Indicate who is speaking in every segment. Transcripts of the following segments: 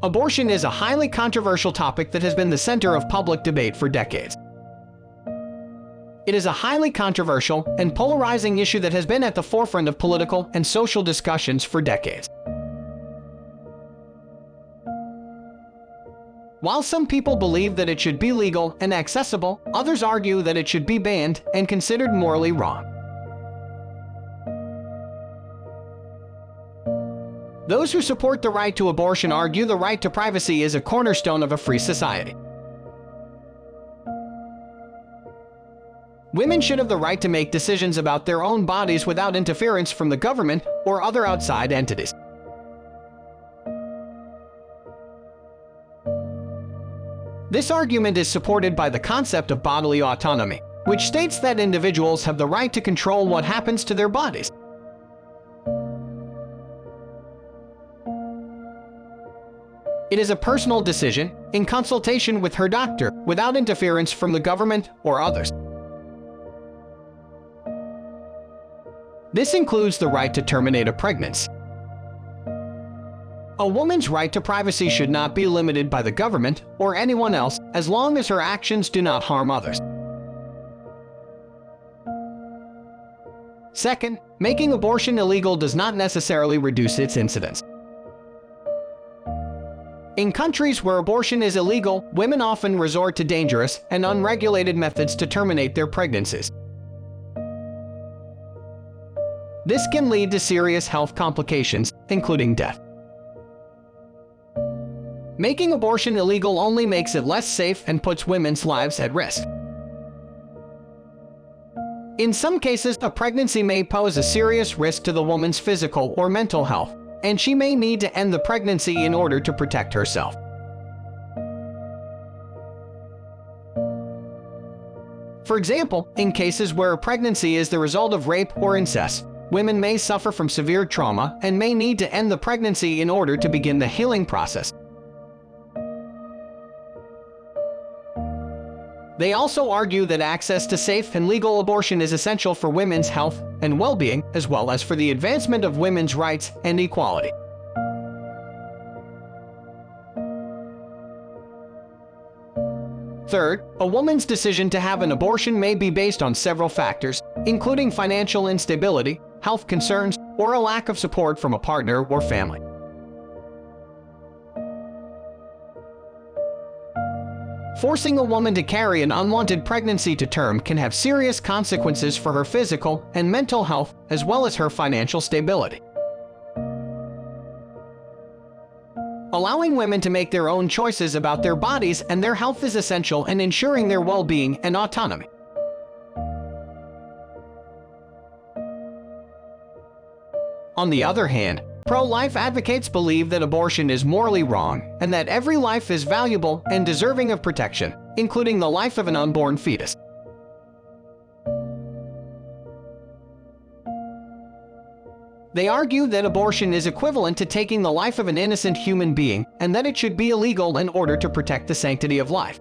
Speaker 1: Abortion is a highly controversial topic that has been the center of public debate for decades. It is a highly controversial and polarizing issue that has been at the forefront of political and social discussions for decades. While some people believe that it should be legal and accessible, others argue that it should be banned and considered morally wrong. Those who support the right to abortion argue the right to privacy is a cornerstone of a free society. Women should have the right to make decisions about their own bodies without interference from the government or other outside entities. This argument is supported by the concept of bodily autonomy, which states that individuals have the right to control what happens to their bodies. It is a personal decision in consultation with her doctor without interference from the government or others. This includes the right to terminate a pregnancy. A woman's right to privacy should not be limited by the government or anyone else as long as her actions do not harm others. Second, making abortion illegal does not necessarily reduce its incidence. In countries where abortion is illegal, women often resort to dangerous and unregulated methods to terminate their pregnancies. This can lead to serious health complications, including death. Making abortion illegal only makes it less safe and puts women's lives at risk. In some cases, a pregnancy may pose a serious risk to the woman's physical or mental health, and she may need to end the pregnancy in order to protect herself. For example, in cases where a pregnancy is the result of rape or incest, women may suffer from severe trauma and may need to end the pregnancy in order to begin the healing process. They also argue that access to safe and legal abortion is essential for women's health and well-being, as well as for the advancement of women's rights and equality. Third, a woman's decision to have an abortion may be based on several factors, including financial instability, health concerns, or a lack of support from a partner or family. Forcing a woman to carry an unwanted pregnancy to term can have serious consequences for her physical and mental health, as well as her financial stability. Allowing women to make their own choices about their bodies and their health is essential in ensuring their well-being and autonomy. On the other hand, pro-life advocates believe that abortion is morally wrong and that every life is valuable and deserving of protection, including the life of an unborn fetus. They argue that abortion is equivalent to taking the life of an innocent human being and that it should be illegal in order to protect the sanctity of life.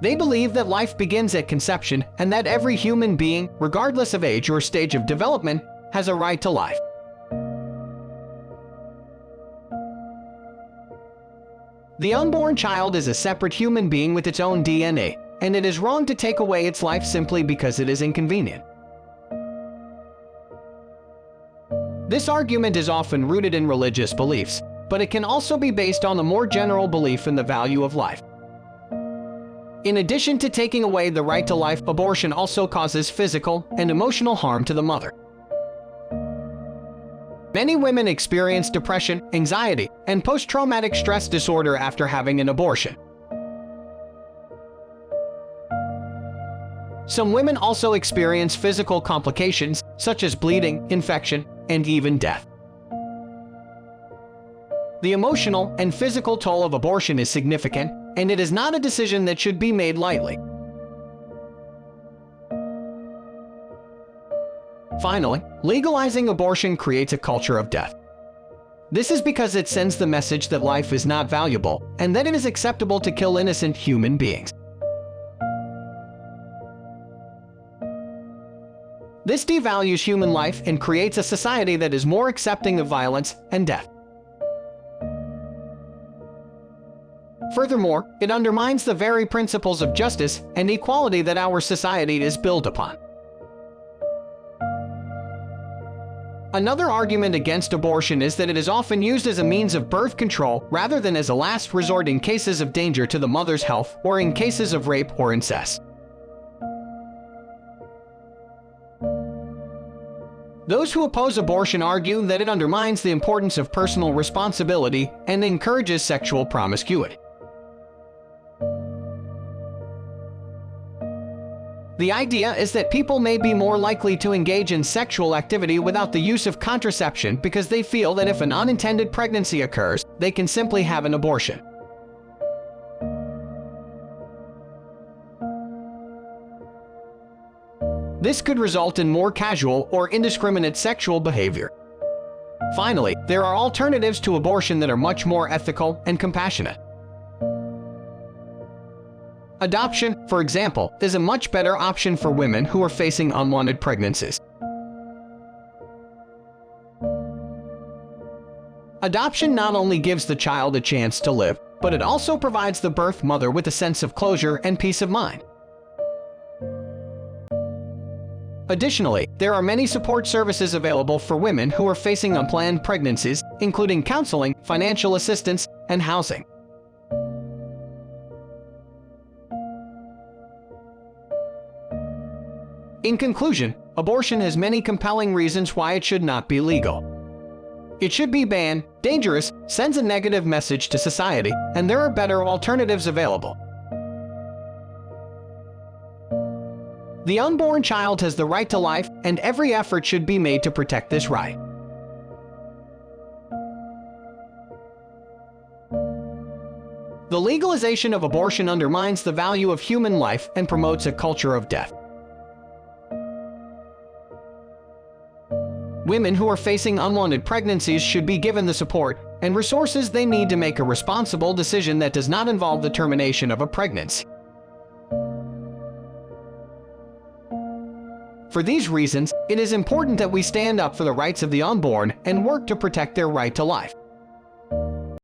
Speaker 1: They believe that life begins at conception and that every human being, regardless of age or stage of development, has a right to life. The unborn child is a separate human being with its own DNA, and it is wrong to take away its life simply because it is inconvenient. This argument is often rooted in religious beliefs, but it can also be based on a more general belief in the value of life. In addition to taking away the right to life, abortion also causes physical and emotional harm to the mother. Many women experience depression, anxiety, and post-traumatic stress disorder after having an abortion. Some women also experience physical complications, such as bleeding, infection, and even death. The emotional and physical toll of abortion is significant, and it is not a decision that should be made lightly. Finally, legalizing abortion creates a culture of death. This is because it sends the message that life is not valuable and that it is acceptable to kill innocent human beings. This devalues human life and creates a society that is more accepting of violence and death. Furthermore, it undermines the very principles of justice and equality that our society is built upon. Another argument against abortion is that it is often used as a means of birth control rather than as a last resort in cases of danger to the mother's health or in cases of rape or incest. Those who oppose abortion argue that it undermines the importance of personal responsibility and encourages sexual promiscuity. The idea is that people may be more likely to engage in sexual activity without the use of contraception because they feel that if an unintended pregnancy occurs, they can simply have an abortion. This could result in more casual or indiscriminate sexual behavior. Finally, there are alternatives to abortion that are much more ethical and compassionate. Adoption, for example, is a much better option for women who are facing unwanted pregnancies. Adoption not only gives the child a chance to live, but it also provides the birth mother with a sense of closure and peace of mind. Additionally, there are many support services available for women who are facing unplanned pregnancies, including counseling, financial assistance, and housing. In conclusion, abortion has many compelling reasons why it should not be legal. It should be banned, dangerous, sends a negative message to society, and there are better alternatives available. The unborn child has the right to life, and every effort should be made to protect this right. The legalization of abortion undermines the value of human life and promotes a culture of death. Women who are facing unwanted pregnancies should be given the support and resources they need to make a responsible decision that does not involve the termination of a pregnancy. For these reasons, it is important that we stand up for the rights of the unborn and work to protect their right to life.